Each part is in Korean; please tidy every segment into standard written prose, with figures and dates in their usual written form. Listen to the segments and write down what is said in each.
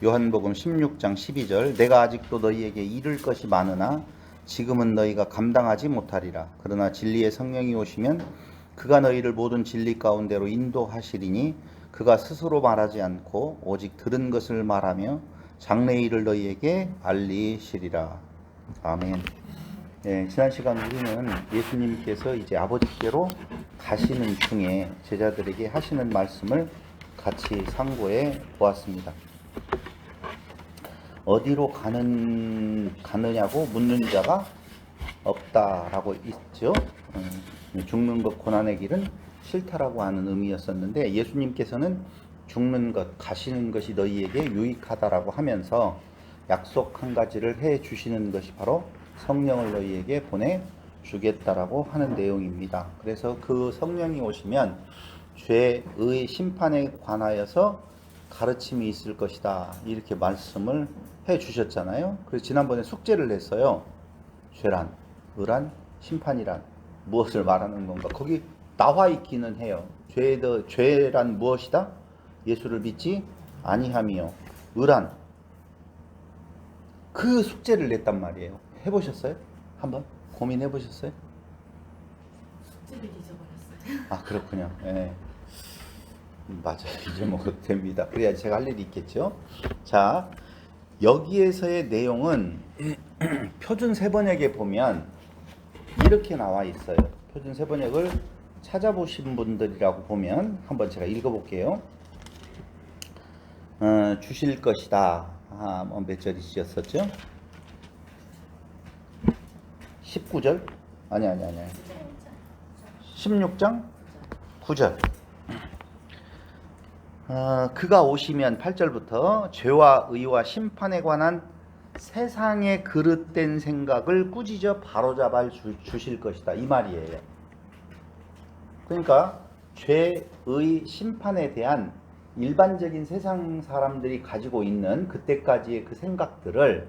요한복음 16장 12절 내가 아직도 너희에게 이를 것이 많으나 지금은 너희가 감당하지 못하리라. 그러나 진리의 성령이 오시면 그가 너희를 모든 진리 가운데로 인도하시리니 그가 스스로 말하지 않고 오직 들은 것을 말하며 장래의 일을 너희에게 알리시리라. 아멘. 네, 지난 시간 우리는 예수님께서 이제 아버지께로 가시는 중에 제자들에게 하시는 말씀을 같이 상고해 보았습니다. 어디로 가느냐고 묻는 자가 없다라고 있죠. 죽는 것 고난의 길은 싫다라고 하는 의미였었는데 예수님께서는 죽는 것, 가시는 것이 너희에게 유익하다라고 하면서 약속 한 가지를 해 주시는 것이 바로 성령을 너희에게 보내주겠다라고 하는 내용입니다. 그래서 그 성령이 오시면 죄의 심판에 관하여서 가르침이 있을 것이다 이렇게 말씀을 해 주셨잖아요. 그래서 지난번에 숙제를 냈어요. 죄란, 의란, 심판이란 무엇을 말하는 건가? 거기 나와 있기는 해요. 죄란 무엇이다? 예수를 믿지 아니함이요. 의란 그 숙제를 냈단 말이에요. 해보셨어요? 한번 고민해 보셨어요? 숙제를 잊어버렸어요. 아 그렇군요. 네. 맞아요. 잊어먹어도 됩니다. 그래야 제가 할 일이 있겠죠. 자, 여기에서의 내용은 표준 세번역에 보면 이렇게 나와 있어요. 표준 세번역을 찾아보신 분들이라고 보면 한번 제가 읽어볼게요. 주실 것이다. 몇 절이셨었죠? 19절? 아니. 16장 9절. 그가 오시면 8절부터 죄와 의와 심판에 관한 세상의 그릇된 생각을 꾸짖어 바로잡아 주실 것이다 이 말이에요. 그러니까 죄의 심판에 대한 일반적인 세상 사람들이 가지고 있는 그때까지의 그 생각들을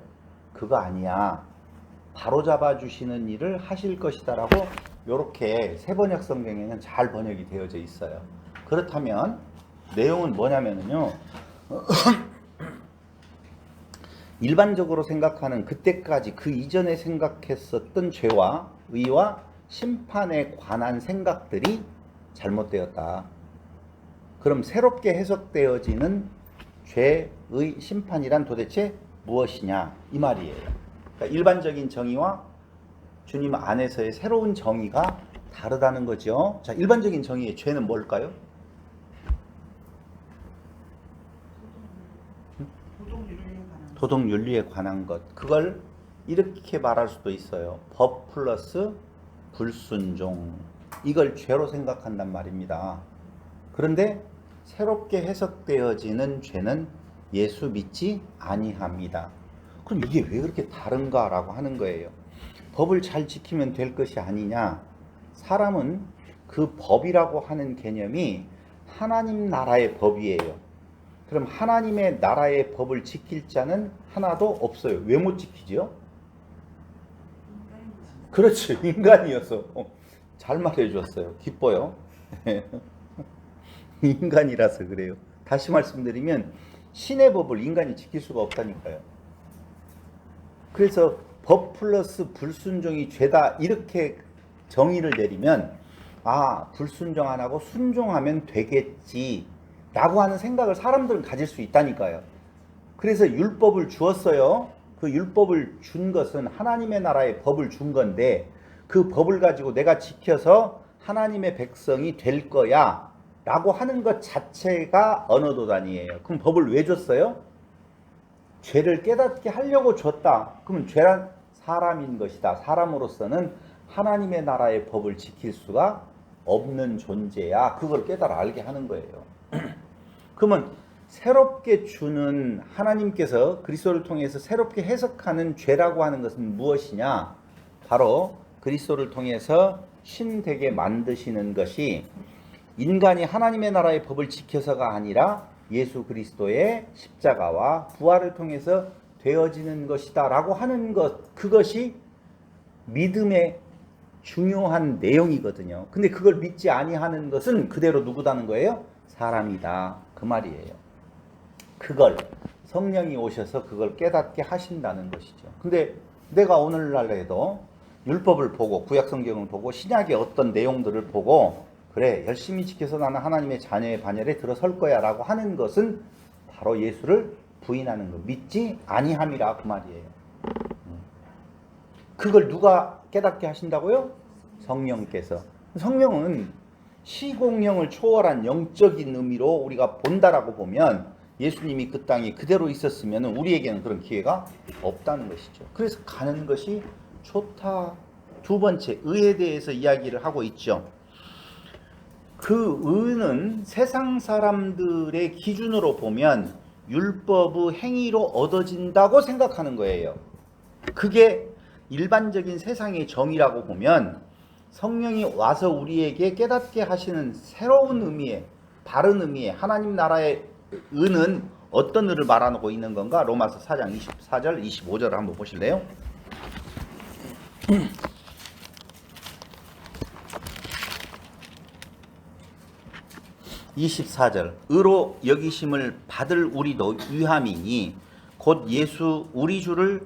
그거 아니야 바로잡아 주시는 일을 하실 것이다 라고 이렇게 세번역 성경에는 잘 번역이 되어져 있어요. 그렇다면 내용은 뭐냐면요. 일반적으로 생각하는 그때까지 그 이전에 생각했었던 죄와 의와 심판에 관한 생각들이 잘못되었다. 그럼 새롭게 해석되어지는 죄의 심판이란 도대체 무엇이냐 이 말이에요. 그러니까 일반적인 정의와 주님 안에서의 새로운 정의가 다르다는 거죠. 자, 일반적인 정의의 죄는 뭘까요? 도덕 윤리에 관한 것. 그걸 이렇게 말할 수도 있어요. 법 플러스 불순종. 이걸 죄로 생각한단 말입니다. 그런데 새롭게 해석되어지는 죄는 예수 믿지 아니합니다. 그럼 이게 왜 그렇게 다른가라고 하는 거예요. 법을 잘 지키면 될 것이 아니냐. 사람은 그 법이라고 하는 개념이 하나님 나라의 법이에요. 그럼 하나님의 나라의 법을 지킬 자는 하나도 없어요. 왜 못 지키죠? 그렇죠. 인간이어서. 잘 말해줬어요. 기뻐요. 인간이라서 그래요. 다시 말씀드리면 신의 법을 인간이 지킬 수가 없다니까요. 그래서 법 플러스 불순종이 죄다 이렇게 정의를 내리면 불순종 안 하고 순종하면 되겠지 라고 하는 생각을 사람들은 가질 수 있다니까요. 그래서 율법을 주었어요. 그 율법을 준 것은 하나님의 나라의 법을 준 건데 그 법을 가지고 내가 지켜서 하나님의 백성이 될 거야 라고 하는 것 자체가 언어도단이에요. 그럼 법을 왜 줬어요? 죄를 깨닫게 하려고 줬다. 그러면 죄란 사람인 것이다. 사람으로서는 하나님의 나라의 법을 지킬 수가 없는 존재야. 그걸 깨달아 알게 하는 거예요. 그러면 새롭게 주는 하나님께서 그리스도를 통해서 새롭게 해석하는 죄라고 하는 것은 무엇이냐? 바로 그리스도를 통해서 신되게 만드시는 것이 인간이 하나님의 나라의 법을 지켜서가 아니라 예수 그리스도의 십자가와 부활을 통해서 되어지는 것이다 라고 하는 것, 그것이 믿음의 중요한 내용이거든요. 근데 그걸 믿지 아니하는 것은 그대로 누구다는 거예요? 사람이다 그 말이에요. 그걸 성령이 오셔서 그걸 깨닫게 하신다는 것이죠. 근데 내가 오늘날에도 율법을 보고 구약성경을 보고 신약의 어떤 내용들을 보고 그래 열심히 지켜서 나는 하나님의 자녀의 반열에 들어설 거야 라고 하는 것은 바로 예수를 부인하는 것, 믿지 아니함이라 그 말이에요. 그걸 누가 깨닫게 하신다고요? 성령께서. 성령은 시공령을 초월한 영적인 의미로 우리가 본다라고 보면 예수님이 그 땅에 그대로 있었으면 우리에게는 그런 기회가 없다는 것이죠. 그래서 가는 것이 좋다. 두 번째, 의에 대해서 이야기를 하고 있죠. 그 의는 세상 사람들의 기준으로 보면 율법의 행위로 얻어진다고 생각하는 거예요. 그게 일반적인 세상의 정의라고 보면 성령이 와서 우리에게 깨닫게 하시는 새로운 의미의, 바른 의미의 하나님 나라의 의는 어떤 의를 말하고 있는 건가? 로마서 4장 24절 25절을 한번 보실래요? 24절 의로 여기심을 받을 우리도 유함이니 곧 예수 우리 주를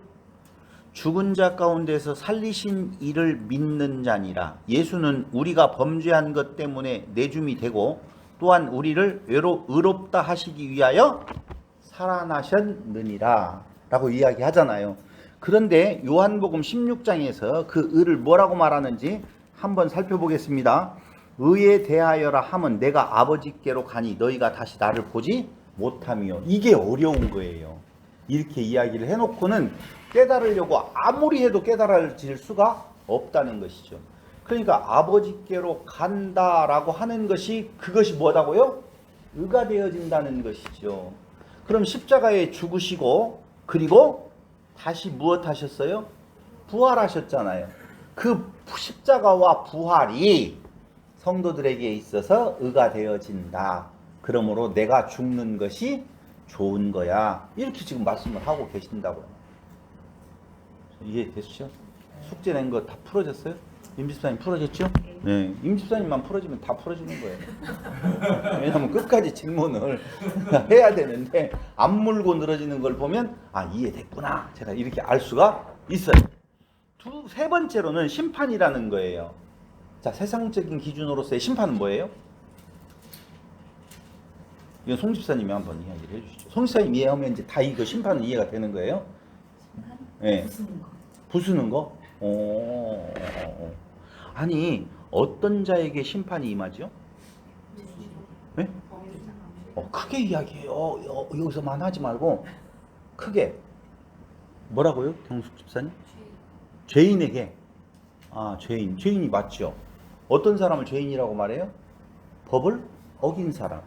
죽은 자 가운데서 살리신 이를 믿는 자니라. 예수는 우리가 범죄한 것 때문에 내줌이 되고 또한 우리를 의롭다 하시기 위하여 살아나셨느니라 라고 이야기하잖아요. 그런데 요한복음 16장에서 그 의를 뭐라고 말하는지 한번 살펴보겠습니다. 의에 대하여라 함은 내가 아버지께로 가니 너희가 다시 나를 보지 못하며. 이게 어려운 거예요. 이렇게 이야기를 해놓고는 깨달으려고 아무리 해도 깨달아질 수가 없다는 것이죠. 그러니까 아버지께로 간다라고 하는 것이 그것이 뭐다고요? 의가 되어진다는 것이죠. 그럼 십자가에 죽으시고 그리고 다시 무엇 하셨어요? 부활하셨잖아요. 그 십자가와 부활이 성도들에게 있어서 의가 되어진다. 그러므로 내가 죽는 것이 좋은 거야. 이렇게 지금 말씀을 하고 계신다고요. 이해됐죠? 숙제 낸 거 다 풀어졌어요? 임집사님 풀어졌죠? 네. 임집사님만 풀어지면 다 풀어지는 거예요. 왜냐하면 끝까지 질문을 해야 되는데 안 물고 늘어지는 걸 보면 아 이해됐구나. 제가 이렇게 알 수가 있어요. 세 번째로는 심판이라는 거예요. 자, 세상적인 기준으로서의 심판은 뭐예요? 이건 송 집사님이 한번 이야기를 해주시죠. 송 집사님 이해하면 이제 다 이거 심판은 이해가 되는 거예요? 심판? 네. 부수는 거. 부수는 거? 아니 어떤 자에게 심판이 임하죠? 네? 크게 이야기해요. 여기서만 하지 말고 크게. 뭐라고요? 경숙 집사님? 죄인에게. 아, 죄인이 맞죠. 어떤 사람을 죄인이라고 말해요? 법을 어긴 사람.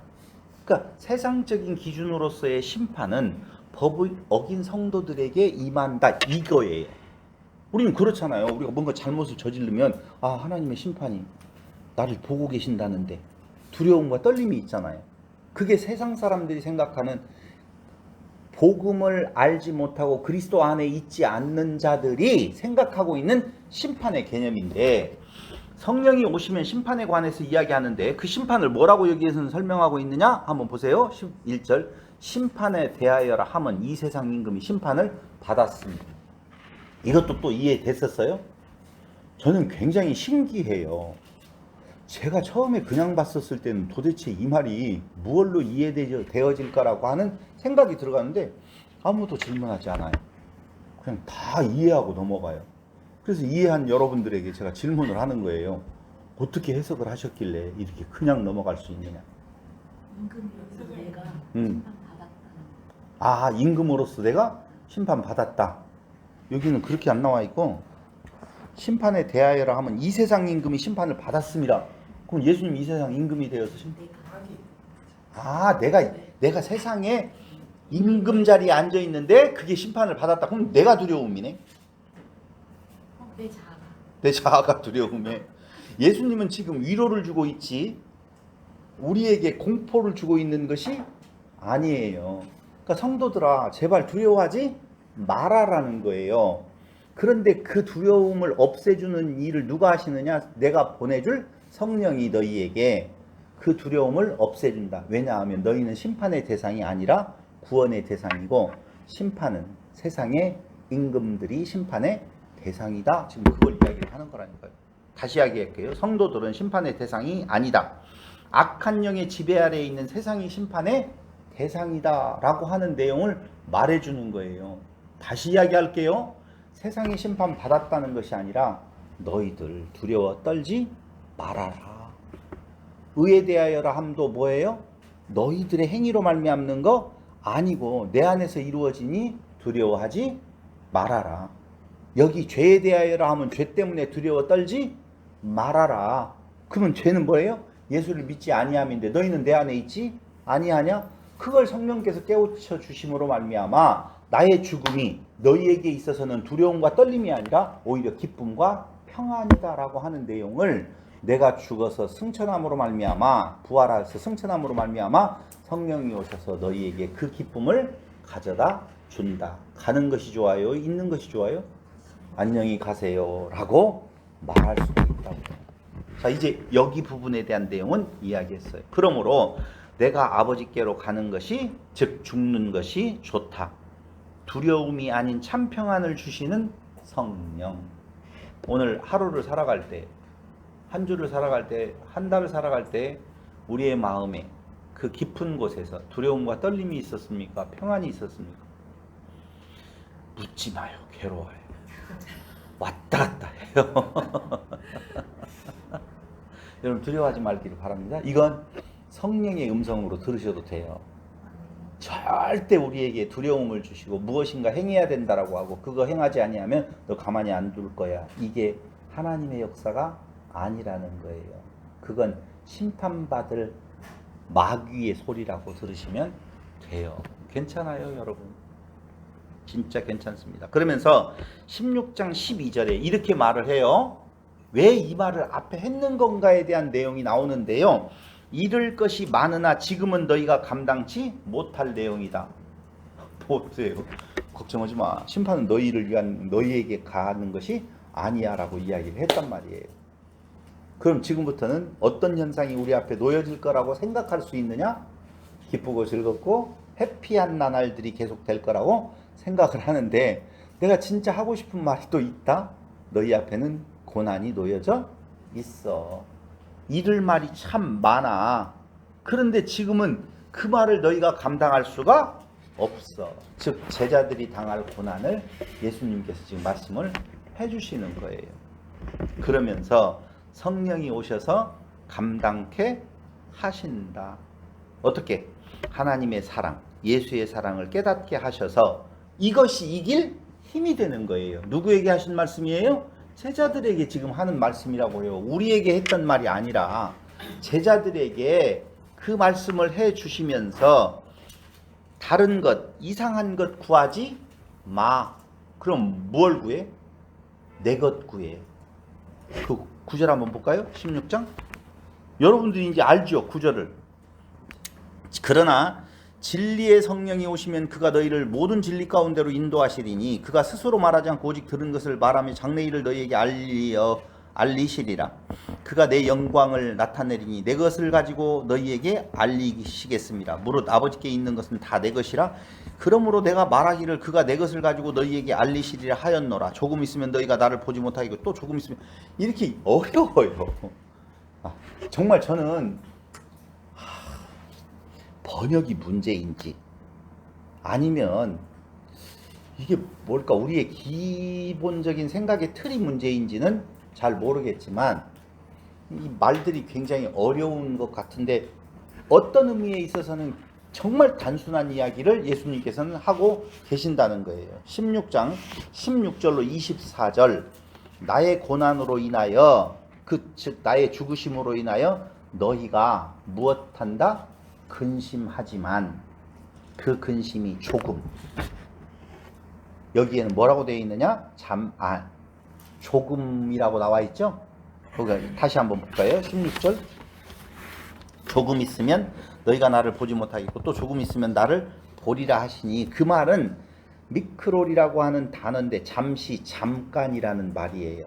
그러니까 세상적인 기준으로서의 심판은 법을 어긴 성도들에게 임한다 이거예요. 우리는 그렇잖아요. 우리가 뭔가 잘못을 저지르면 아 하나님의 심판이 나를 보고 계신다는데 두려움과 떨림이 있잖아요. 그게 세상 사람들이 생각하는 복음을 알지 못하고 그리스도 안에 있지 않는 자들이 생각하고 있는 심판의 개념인데 성령이 오시면 심판에 관해서 이야기하는데 그 심판을 뭐라고 여기에서는 설명하고 있느냐? 한번 보세요. 1절 심판에 대하여라 함은 이 세상 임금이 심판을 받았습니다. 이것도 또 이해됐었어요? 저는 굉장히 신기해요. 제가 처음에 그냥 봤었을 때는 도대체 이 말이 무엇로 이해되어질까라고 하는 생각이 들어가는데 아무도 질문하지 않아요. 그냥 다 이해하고 넘어가요. 그래서 이해한 여러분들에게 제가 질문을 하는 거예요. 어떻게 해석을 하셨길래 이렇게 그냥 넘어갈 수 있느냐? 임금으로서 내가 심판받았다는. 아, 임금으로서 내가 심판받았다. 여기는 그렇게 안 나와 있고 심판에 대하여라 하면 이 세상 임금이 심판을 받았습니다. 그럼 예수님 이 세상 임금이 되어서 내가 세상에 임금 자리에 앉아 있는데 그게 심판을 받았다. 그럼 내가 두려움이네. 내 자아가 두려움에. 예수님은 지금 위로를 주고 있지 우리에게 공포를 주고 있는 것이 아니에요. 그러니까 성도들아 제발 두려워하지 말아라는 거예요. 그런데 그 두려움을 없애주는 일을 누가 하시느냐? 내가 보내줄 성령이 너희에게 그 두려움을 없애준다. 왜냐하면 너희는 심판의 대상이 아니라 구원의 대상이고 심판은 세상의 임금들이 심판의 대상이다. 지금 그걸 이야기를 하는 거라니까요. 다시 이야기할게요. 성도들은 심판의 대상이 아니다. 악한 영의 지배 아래에 있는 세상이 심판의 대상이다 라고 하는 내용을 말해주는 거예요. 다시 이야기할게요. 세상이 심판 받았다는 것이 아니라 너희들 두려워 떨지 말아라. 의에 대하여라 함도 뭐예요? 너희들의 행위로 말미암는 거 아니고 내 안에서 이루어지니 두려워하지 말아라. 여기 죄에 대하여라 하면 죄 때문에 두려워 떨지 말아라. 그러면 죄는 뭐예요? 예수를 믿지 아니함인데 너희는 내 안에 있지 아니하냐? 그걸 성령께서 깨우쳐 주심으로 말미암아 나의 죽음이 너희에게 있어서는 두려움과 떨림이 아니라 오히려 기쁨과 평안이다라고 하는 내용을 내가 죽어서 승천함으로 말미암아 부활하여서 승천함으로 말미암아 성령이 오셔서 너희에게 그 기쁨을 가져다 준다. 가는 것이 좋아요? 있는 것이 좋아요? 안녕히 가세요 라고 말할 수가 있다고. 자, 이제 여기 부분에 대한 내용은 이야기했어요. 그러므로 내가 아버지께로 가는 것이 즉 죽는 것이 좋다. 두려움이 아닌 참 평안을 주시는 성령. 오늘 하루를 살아갈 때, 한 주를 살아갈 때, 한 달을 살아갈 때 우리의 마음에 그 깊은 곳에서 두려움과 떨림이 있었습니까? 평안이 있었습니까? 묻지 마요. 괴로워요. 왔다 갔다 해요. 여러분 두려워하지 말기를 바랍니다. 이건 성령의 음성으로 들으셔도 돼요. 절대 우리에게 두려움을 주시고 무엇인가 행해야 된다라고 하고 그거 행하지 아니하면 너 가만히 안 둘 거야. 이게 하나님의 역사가 아니라는 거예요. 그건 심판받을 마귀의 소리라고 들으시면 돼요. 괜찮아요, 여러분. 진짜 괜찮습니다. 그러면서 16장 12절에 이렇게 말을 해요. 왜 이 말을 앞에 했는 건가에 대한 내용이 나오는데요. 이를 것이 많으나 지금은 너희가 감당치 못할 내용이다. 보세요. 걱정하지 마. 심판은 너희를 위한 너희에게 가는 것이 아니야 라고 이야기를 했단 말이에요. 그럼 지금부터는 어떤 현상이 우리 앞에 놓여질 거라고 생각할 수 있느냐? 기쁘고 즐겁고 해피한 나날들이 계속될 거라고 생각을 하는데 내가 진짜 하고 싶은 말이 또 있다. 너희 앞에는 고난이 놓여져 있어. 이를 말이 참 많아. 그런데 지금은 그 말을 너희가 감당할 수가 없어. 즉 제자들이 당할 고난을 예수님께서 지금 말씀을 해주시는 거예요. 그러면서 성령이 오셔서 감당케 하신다. 어떻게? 하나님의 사랑, 예수의 사랑을 깨닫게 하셔서 이것이 이길 힘이 되는 거예요. 누구에게 하신 말씀이에요? 제자들에게 지금 하는 말씀이라고 해요. 우리에게 했던 말이 아니라 제자들에게 그 말씀을 해 주시면서 다른 것, 이상한 것 구하지 마. 그럼 뭘 구해? 내 것 구해. 그 구절 한번 볼까요? 16장. 여러분들이 이제 알죠, 구절을. 그러나 진리의 성령이 오시면 그가 너희를 모든 진리 가운데로 인도하시리니 그가 스스로 말하지 않고 오직 들은 것을 말하며 장래일을 너희에게 알리시리라. 그가 내 영광을 나타내리니 내 것을 가지고 너희에게 알리시겠습니다. 무릇 아버지께 있는 것은 다 내 것이라. 그러므로 내가 말하기를 그가 내 것을 가지고 너희에게 알리시리라 하였노라. 조금 있으면 너희가 나를 보지 못하겠고 또 조금 있으면. 이렇게 어려워요. 정말 저는 번역이 문제인지 아니면 이게 뭘까, 우리의 기본적인 생각의 틀이 문제인지는 잘 모르겠지만 이 말들이 굉장히 어려운 것 같은데 어떤 의미에 있어서는 정말 단순한 이야기를 예수님께서는 하고 계신다는 거예요. 16장 16절로 24절. 나의 고난으로 인하여 즉 나의 죽으심으로 인하여 너희가 무엇한다? 근심하지만 그 근심이 조금. 여기에는 뭐라고 되어 있느냐? 조금이라고 나와 있죠? 다시 한번 볼까요? 16절. 조금 있으면 너희가 나를 보지 못하겠고 또 조금 있으면 나를 보리라 하시니, 그 말은 미크롤이라고 하는 단어인데 잠시, 잠깐이라는 말이에요.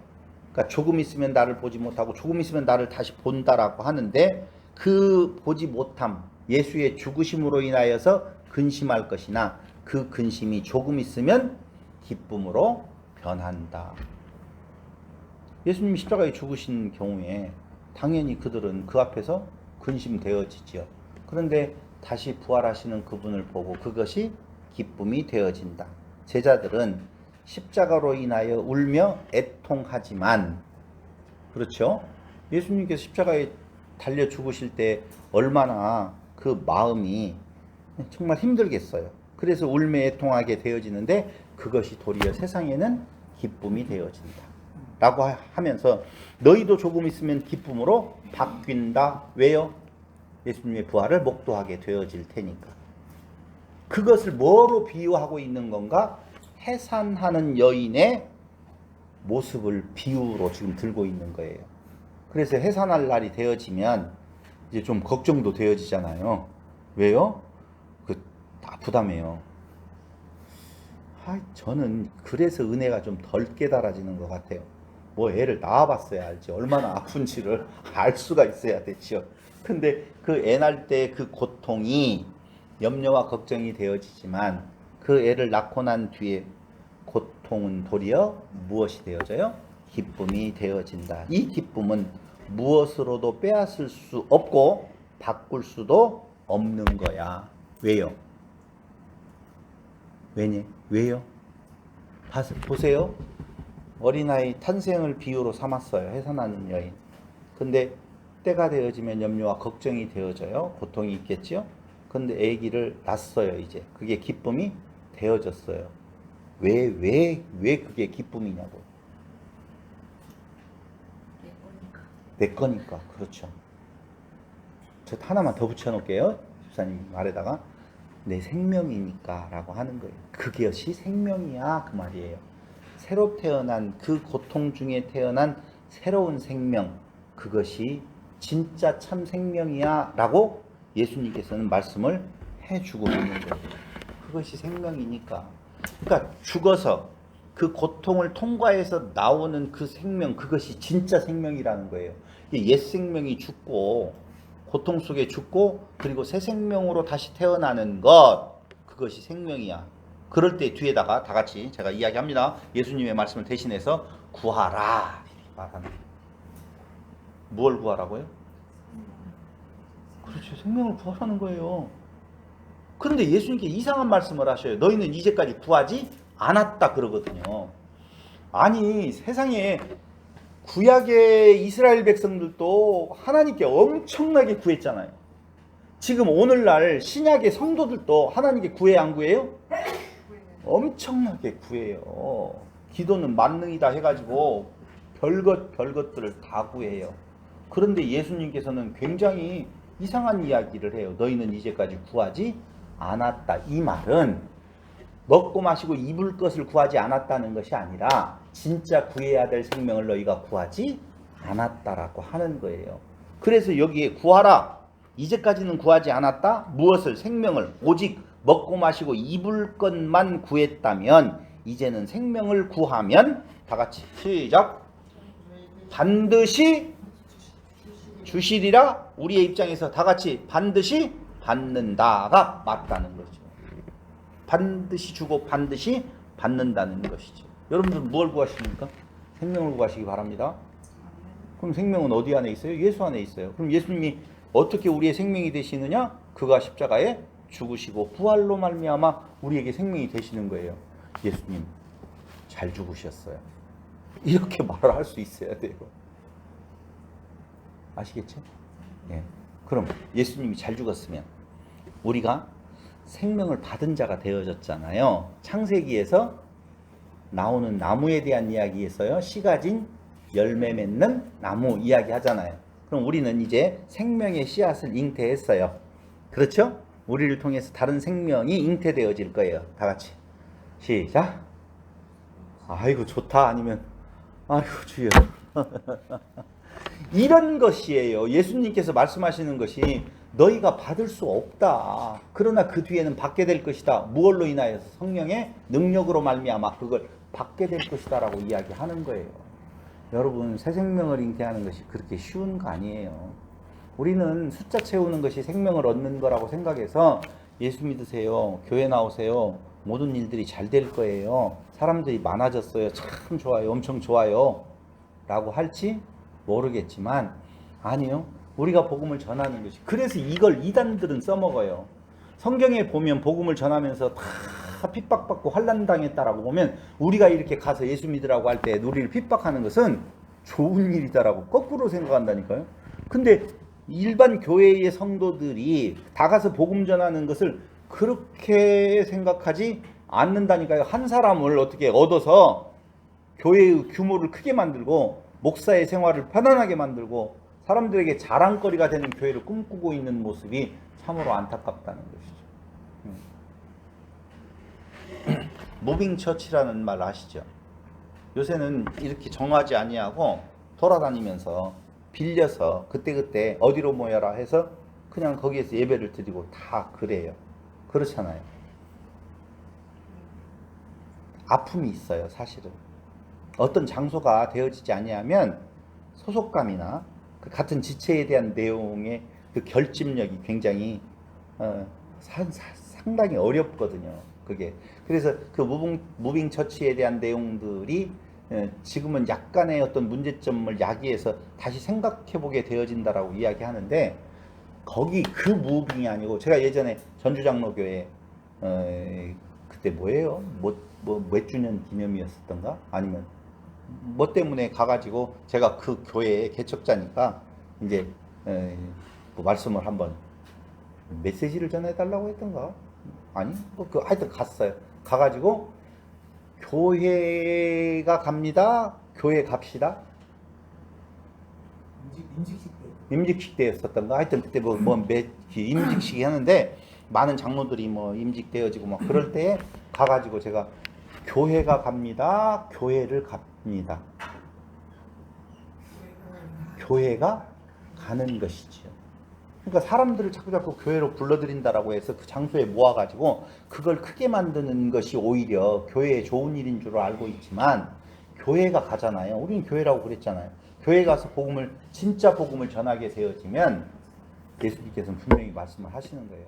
그러니까 조금 있으면 나를 보지 못하고 조금 있으면 나를 다시 본다라고 하는데 그 보지 못함, 예수의 죽으심으로 인하여서 근심할 것이나 그 근심이 조금 있으면 기쁨으로 변한다. 예수님이 십자가에 죽으신 경우에 당연히 그들은 그 앞에서 근심되어지죠. 그런데 다시 부활하시는 그분을 보고 그것이 기쁨이 되어진다. 제자들은 십자가로 인하여 울며 애통하지만, 그렇죠? 예수님께서 십자가에 달려 죽으실 때 얼마나 그 마음이 정말 힘들겠어요. 그래서 울며 애통하게 되어지는데 그것이 도리어 세상에는 기쁨이 되어진다 라고 하면서 너희도 조금 있으면 기쁨으로 바뀐다. 왜요? 예수님의 부활을 목도하게 되어질 테니까. 그것을 뭐로 비유하고 있는 건가? 해산하는 여인의 모습을 비유로 지금 들고 있는 거예요. 그래서 해산할 날이 되어지면 이제 좀 걱정도 되어지잖아요. 왜요? 아프다며요. 저는 그래서 은혜가 좀 덜 깨달아지는 것 같아요. 뭐 애를 낳아봤어야 알지. 얼마나 아픈지를 알 수가 있어야 되죠. 근데 그 애 낳을 때 그 고통이 염려와 걱정이 되어지지만 그 애를 낳고 난 뒤에 고통은 도리어 무엇이 되어져요? 기쁨이 되어진다. 이 기쁨은 무엇으로도 빼앗을 수 없고 바꿀 수도 없는 거야. 왜요? 왜요? 보세요. 어린아이 탄생을 비유로 삼았어요. 해산하는 여인. 근데 때가 되어지면 염려와 걱정이 되어져요. 고통이 있겠죠. 근데 아기를 낳았어요. 이제 그게 기쁨이 되어졌어요. 왜 그게 기쁨이냐고. 내 거니까. 그렇죠. 저 하나만 더 붙여놓을게요. 집사님 말에다가 내 생명이니까 라고 하는 거예요. 그것이 생명이야 그 말이에요. 새로 태어난 그 고통 중에 태어난 새로운 생명, 그것이 진짜 참 생명이야 라고 예수님께서는 말씀을 해주고 있는 거예요. 그것이 생명이니까. 그러니까 죽어서 그 고통을 통과해서 나오는 그 생명, 그것이 진짜 생명이라는 거예요. 옛 생명이 죽고 고통 속에 죽고 그리고 새 생명으로 다시 태어나는 것, 그것이 생명이야. 그럴 때 뒤에다가 다 같이 제가 이야기합니다. 예수님의 말씀을 대신해서 구하라 이렇게 말하는 거예요. 무엇을 구하라고요? 그렇죠. 생명을 구하라는 거예요. 그런데 예수님께 이상한 말씀을 하셔요. 너희는 이제까지 구하지 않았다 그러거든요. 아니 세상에 구약의 이스라엘 백성들도 하나님께 엄청나게 구했잖아요. 지금 오늘날 신약의 성도들도 하나님께 구해 안 구해요? 엄청나게 구해요. 기도는 만능이다 해가지고 별것들을 다 구해요. 그런데 예수님께서는 굉장히 이상한 이야기를 해요. 너희는 이제까지 구하지 않았다. 이 말은 먹고 마시고 입을 것을 구하지 않았다는 것이 아니라 진짜 구해야 될 생명을 너희가 구하지 않았다라고 하는 거예요. 그래서 여기에 구하라. 이제까지는 구하지 않았다. 무엇을? 생명을. 오직 먹고 마시고 입을 것만 구했다면 이제는 생명을 구하면 다 같이 시작. 반드시 주시리라. 우리의 입장에서 다 같이 반드시 받는다가 맞다는 거죠. 반드시 주고 반드시 받는다는 것이죠. 여러분들 뭘 구하십니까? 생명을 구하시기 바랍니다. 그럼 생명은 어디 안에 있어요? 예수 안에 있어요. 그럼 예수님이 어떻게 우리의 생명이 되시느냐? 그가 십자가에 죽으시고 부활로 말미암아 우리에게 생명이 되시는 거예요. 예수님 잘 죽으셨어요. 이렇게 말을 할 수 있어야 돼요. 아시겠죠? 예. 그럼 예수님이 잘 죽었으면 우리가 생명을 받은 자가 되어졌잖아요. 창세기에서 나오는 나무에 대한 이야기에서요. 씨 가진 열매 맺는 나무 이야기 하잖아요. 그럼 우리는 이제 생명의 씨앗을 잉태했어요. 그렇죠? 우리를 통해서 다른 생명이 잉태되어질 거예요. 다 같이 시작. 아이고 좋다. 아니면 아이고 주여. 이런 것이에요. 예수님께서 말씀하시는 것이 너희가 받을 수 없다. 그러나 그 뒤에는 받게 될 것이다. 무엇로 인하여서? 성령의 능력으로 말미암아 그걸 받게 될 것이다 라고 이야기하는 거예요. 여러분 새 생명을 잉태하는 것이 그렇게 쉬운 거 아니에요. 우리는 숫자 채우는 것이 생명을 얻는 거라고 생각해서 예수 믿으세요. 교회 나오세요. 모든 일들이 잘 될 거예요. 사람들이 많아졌어요. 참 좋아요. 엄청 좋아요. 라고 할지 모르겠지만 아니요. 우리가 복음을 전하는 것이 그래서 이걸 이단들은 써먹어요. 성경에 보면 복음을 전하면서 다 핍박받고 환난당했다라고 보면 우리가 이렇게 가서 예수 믿으라고 할 때 우리를 핍박하는 것은 좋은 일이다라고 거꾸로 생각한다니까요. 근데 일반 교회의 성도들이 다 가서 복음 전하는 것을 그렇게 생각하지 않는다니까요. 한 사람을 어떻게 얻어서 교회의 규모를 크게 만들고 목사의 생활을 편안하게 만들고 사람들에게 자랑거리가 되는 교회를 꿈꾸고 있는 모습이 참으로 안타깝다는 것이죠. 무빙 처치라는 말 아시죠? 요새는 이렇게 정하지 아니하고 돌아다니면서 빌려서 그때그때 어디로 모여라 해서 그냥 거기에서 예배를 드리고 다 그래요. 그렇잖아요. 아픔이 있어요, 사실은. 어떤 장소가 되어지지 아니하면 소속감이나 그 같은 지체에 대한 내용의 그 결집력이 굉장히 상당히 어렵거든요. 그게 그래서 그 무빙 처치에 대한 내용들이 지금은 약간의 어떤 문제점을 야기해서 다시 생각해보게 되어진다라고 이야기하는데 거기 그 무빙이 아니고 제가 예전에 전주장로교회 그때 뭐예요? 몇 주년 기념이었었던가? 아니면 뭐 때문에 가가지고 제가 그 교회의 개척자니까 이제 뭐 말씀을 한번 메시지를 전해달라고 했던가? 아니 하여튼 갔어요. 가가지고 교회가 갑니다. 교회 갑시다. 임직식 때였었던가? 하여튼 그때 임직식이 하는데 많은 장로들이 뭐 임직되어지고 막 그럴 때에 가가지고 제가 교회가 갑니다. 교회를 갑니다. 교회가 가는 것이지요. 그러니까 사람들을 자꾸 교회로 불러들인다라고 해서 그 장소에 모아가지고 그걸 크게 만드는 것이 오히려 교회에 좋은 일인 줄 알고 있지만 교회가 가잖아요. 우리는 교회라고 그랬잖아요. 교회 가서 진짜 복음을 전하게 되어지면 예수님께서는 분명히 말씀을 하시는 거예요.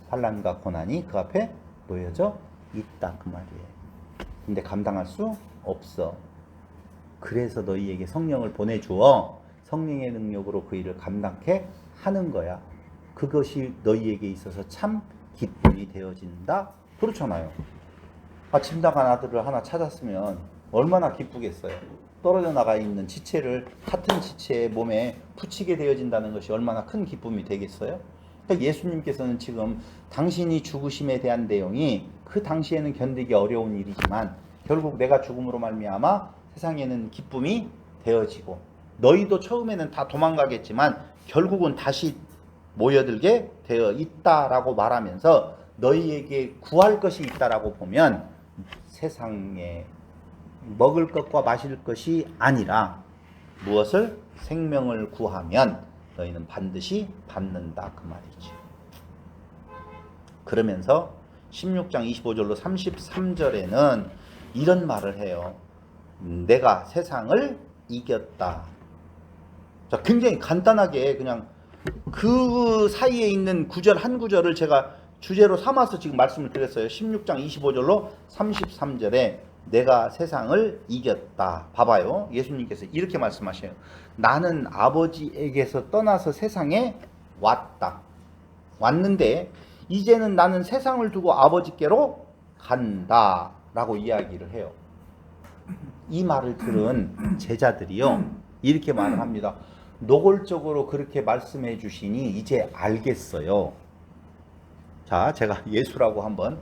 환난과 고난이 그 앞에 놓여져 있다 그 말이에요. 근데 감당할 수 없어. 그래서 너희에게 성령을 보내주어 성령의 능력으로 그 일을 감당케 하는 거야. 그것이 너희에게 있어서 참 기쁨이 되어진다. 그렇잖아요. 짐 나간 아들을 하나 찾았으면 얼마나 기쁘겠어요. 떨어져 나가 있는 지체를 같은 지체의 몸에 붙이게 되어진다는 것이 얼마나 큰 기쁨이 되겠어요. 그러니까 예수님께서는 지금 당신이 죽으심에 대한 내용이 그 당시에는 견디기 어려운 일이지만 결국 내가 죽음으로 말미암아 세상에는 기쁨이 되어지고 너희도 처음에는 다 도망가겠지만 결국은 다시 모여들게 되어 있다라고 말하면서 너희에게 구할 것이 있다라고 보면 세상에 먹을 것과 마실 것이 아니라 무엇을 생명을 구하면 너희는 반드시 받는다 그 말이지. 그러면서 16장 25절로 33절에는 이런 말을 해요. 내가 세상을 이겼다. 자, 굉장히 간단하게 그냥 그 사이에 있는 구절 한 구절을 제가 주제로 삼아서 지금 말씀을 드렸어요. 16장 25절로 33절에 내가 세상을 이겼다. 봐봐요. 예수님께서 이렇게 말씀하셔요. 나는 아버지에게서 떠나서 세상에 왔다. 왔는데 이제는 나는 세상을 두고 아버지께로 간다. 라고 이야기를 해요. 이 말을 들은 제자들이요. 이렇게 말을 합니다. 노골적으로 그렇게 말씀해 주시니 이제 알겠어요. 자, 제가 예수라고 한번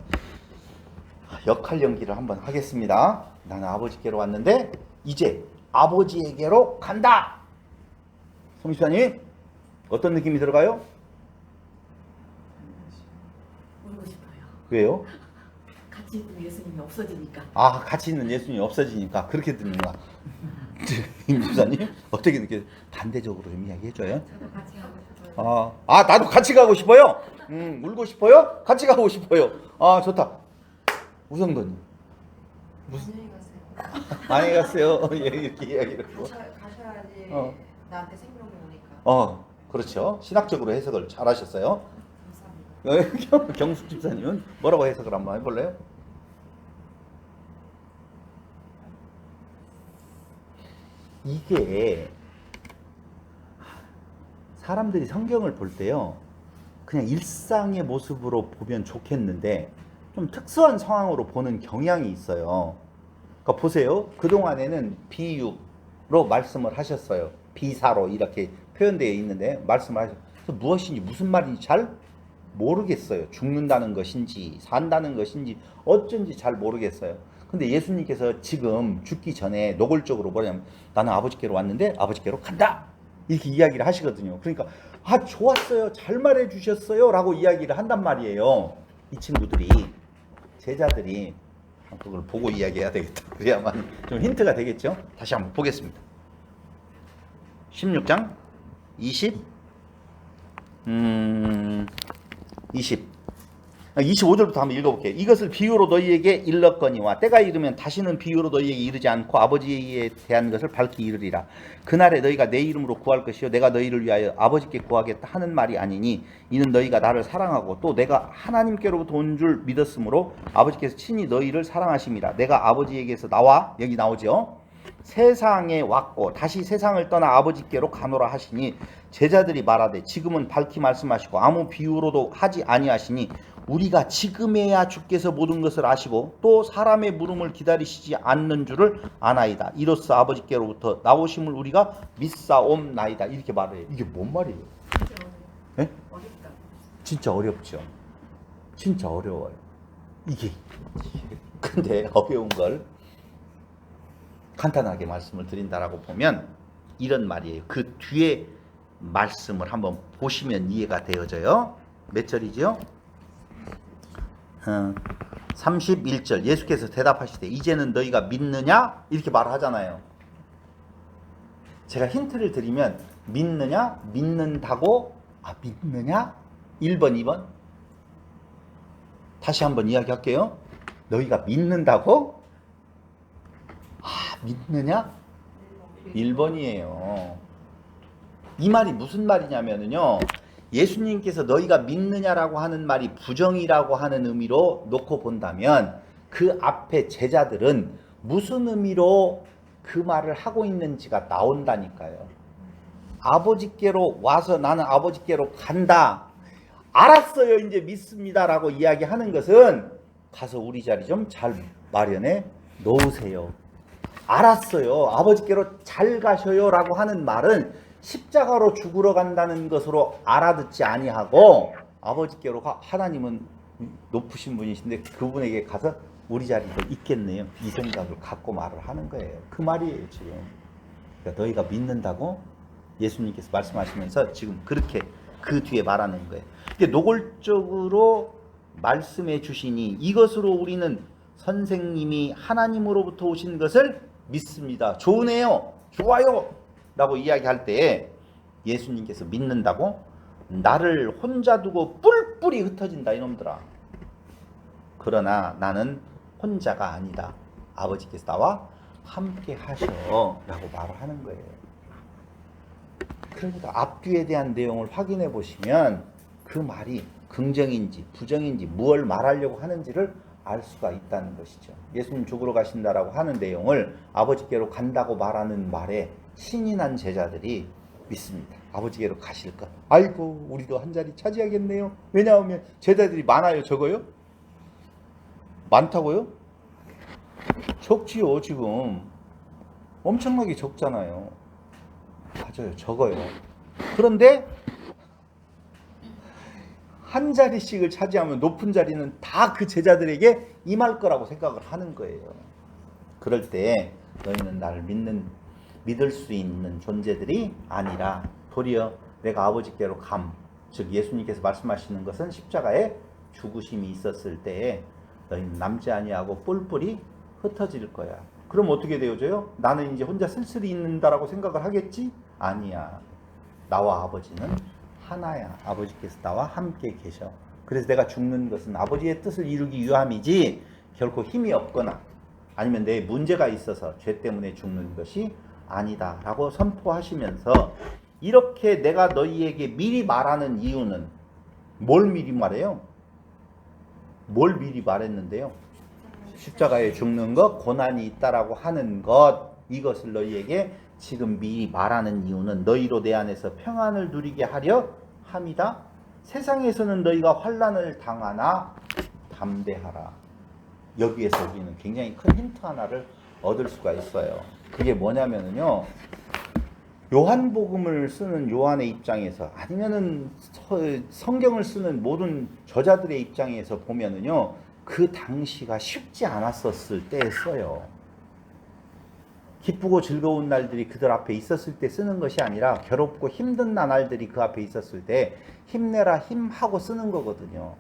역할 연기를 한번 하겠습니다. 나는 아버지께로 왔는데 이제 아버지에게로 간다. 송시사님 어떤 느낌이 들어가요? 울고 싶어요. 왜요? 같이 있는 예수님이 없어지니까. 같이 있는 예수님이 없어지니까 그렇게 듣는구나. 임 집사님 어떻게 이렇게 반대적으로 좀 이야기해줘요? 저도 같이 가고 싶어요. 나도 같이 가고 싶어요. 울고 싶어요? 같이 가고 싶어요. 좋다. 우성도님 안녕히 가세요. 안녕히 갔어요. 예, 이렇게 이야기를 하고. 가셔야지 나한테 생명이 오니까. 그렇죠. 신학적으로 해석을 잘 하셨어요. 감사합니다. 경숙 집사님은 뭐라고 해석을 한번 해볼래요? 이게 사람들이 성경을 볼 때요, 그냥 일상의 모습으로 보면 좋겠는데 좀 특수한 상황으로 보는 경향이 있어요. 그러니까 보세요. 그동안에는 비유로 말씀을 하셨어요. 비사로 이렇게 표현되어 있는데 말씀을 하셨어요. 무엇인지 무슨 말인지 잘 모르겠어요. 죽는다는 것인지 산다는 것인지 어쩐지 잘 모르겠어요. 근데 예수님께서 지금 죽기 전에 노골적으로 뭐냐면 나는 아버지께로 왔는데 아버지께로 간다, 이렇게 이야기를 하시거든요. 그러니까 아 좋았어요, 잘 말해 주셨어요 라고 이야기를 한단 말이에요. 이 친구들이, 제자들이 그걸 보고 이야기해야 되겠다. 그래야만 좀 힌트가 되겠죠. 다시 한번 보겠습니다. 16장 25절부터 한번 읽어볼게요. 이것을 비유로 너희에게 일렀거니와 때가 이르면 다시는 비유로 너희에게 이르지 않고 아버지에 대한 것을 밝히 이르리라. 그날에 너희가 내 이름으로 구할 것이요 내가 너희를 위하여 아버지께 구하겠다 하는 말이 아니니 이는 너희가 나를 사랑하고 또 내가 하나님께로부터 온 줄 믿었으므로 아버지께서 친히 너희를 사랑하심이라. 내가 아버지에게서 나와, 여기 나오죠, 세상에 왔고 다시 세상을 떠나 아버지께로 가노라 하시니 제자들이 말하되 지금은 밝히 말씀하시고 아무 비유로도 하지 아니하시니 우리가 지금에야 주께서 모든 것을 아시고 또 사람의 물음을 기다리시지 않는 줄을 아나이다. 이로써 아버지께로부터 나오심을 우리가 믿사옵나이다. 이렇게 말해요. 이게 뭔 말이에요? 네? 어렵다. 진짜 어렵죠. 진짜 어려워요. 이게 근데 어려운 걸 간단하게 말씀을 드린다라고 보면 이런 말이에요. 그 뒤에 말씀을 한번 보시면 이해가 되어져요. 몇 절이죠? 31절. 예수께서 대답하시되 이제는 너희가 믿느냐? 이렇게 말하잖아요. 제가 힌트를 드리면 믿느냐? 믿는다고? 믿느냐? 1번, 2번? 다시 한번 이야기할게요. 너희가 믿는다고? 믿느냐? 1번이에요. 이 말이 무슨 말이냐면요, 예수님께서 너희가 믿느냐라고 하는 말이 부정이라고 하는 의미로 놓고 본다면 그 앞에 제자들은 무슨 의미로 그 말을 하고 있는지가 나온다니까요. 아버지께로 와서 나는 아버지께로 간다, 알았어요 이제 믿습니다라고 이야기하는 것은 가서 우리 자리 좀 잘 마련해 놓으세요. 알았어요, 아버지께로 잘 가셔요 라고 하는 말은 십자가로 죽으러 간다는 것으로 알아듣지 아니하고 아버지께로 하나님은 높으신 분이신데 그분에게 가서 우리 자리도 있겠네요, 이 생각을 갖고 말을 하는 거예요. 그 말이에요 지금. 그러니까 너희가 믿는다고 예수님께서 말씀하시면서 지금 그렇게 그 뒤에 말하는 거예요. 이게 노골적으로 말씀해 주시니 이것으로 우리는 선생님이 하나님으로부터 오신 것을 믿습니다. 좋으네요, 좋아요 라고 이야기할 때 예수님께서 믿는다고? 나를 혼자 두고 뿔뿔이 흩어진다 이놈들아. 그러나 나는 혼자가 아니다, 아버지께서 나와 함께 하셔 라고 말을 하는 거예요. 그러니까 앞뒤에 대한 내용을 확인해 보시면 그 말이 긍정인지 부정인지 무엇을 말하려고 하는지를 알 수가 있다는 것이죠. 예수님 죽으러 가신다라고 하는 내용을 아버지께로 간다고 말하는 말에 신이 난 제자들이 믿습니다. 아버지께로 가실 것. 아이고 우리도 한 자리 차지하겠네요. 왜냐하면 제자들이 많아요, 적어요? 많다고요? 적지요. 지금 엄청나게 적잖아요. 맞아요, 적어요. 그런데 한 자리씩을 차지하면 높은 자리는 다 그 제자들에게 임할 거라고 생각을 하는 거예요. 그럴 때 너희는 나를 믿을 수 있는 존재들이 아니라 도리어 내가 아버지께로 즉 예수님께서 말씀하시는 것은 십자가에 죽으심이 있었을 때에 너희는 남지 아니하고 뿔뿔이 흩어질 거야. 그럼 어떻게 되어져요? 나는 이제 혼자 쓸쓸히 있는다라고 생각을 하겠지? 아니야. 나와 아버지는 하나야. 아버지께서 나와 함께 계셔. 그래서 내가 죽는 것은 아버지의 뜻을 이루기 위함이지 결코 힘이 없거나 아니면 내 문제가 있어서 죄 때문에 죽는 것이 아니다 라고 선포하시면서 이렇게 내가 너희에게 미리 말하는 이유는 뭘 미리 말해요? 뭘 미리 말했는데요? 십자가에 죽는 것, 고난이 있다라고 하는 것, 이것을 너희에게 지금 미리 말하는 이유는 너희로 내 안에서 평안을 누리게 하려 함이다. 세상에서는 너희가 환난을 당하나 담대하라. 여기에서 우리는 굉장히 큰 힌트 하나를 얻을 수가 있어요. 그게 뭐냐면요, 요한복음을 쓰는 요한의 입장에서, 아니면은 성경을 쓰는 모든 저자들의 입장에서 보면은요, 그 당시가 쉽지 않았었을 때에 써요. 기쁘고 즐거운 날들이 그들 앞에 있었을 때 쓰는 것이 아니라 괴롭고 힘든 나날들이 그 앞에 있었을 때 힘내라 힘하고 쓰는 거거든요.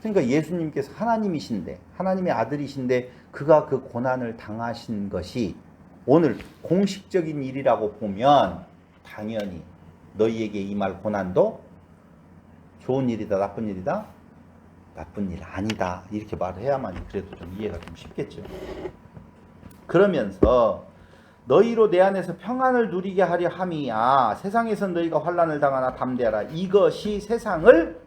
그러니까 예수님께서 하나님이신데, 하나님의 아들이신데 그가 그 고난을 당하신 것이 오늘 공식적인 일이라고 보면 당연히 너희에게 임할 고난도 좋은 일이다, 나쁜 일이다? 나쁜 일 아니다. 이렇게 말을 해야만 그래도 좀 이해가 좀 쉽겠죠. 그러면서 너희로 내 안에서 평안을 누리게 하려 함이야. 세상에선 너희가 환난을 당하나 담대하라. 이것이 세상을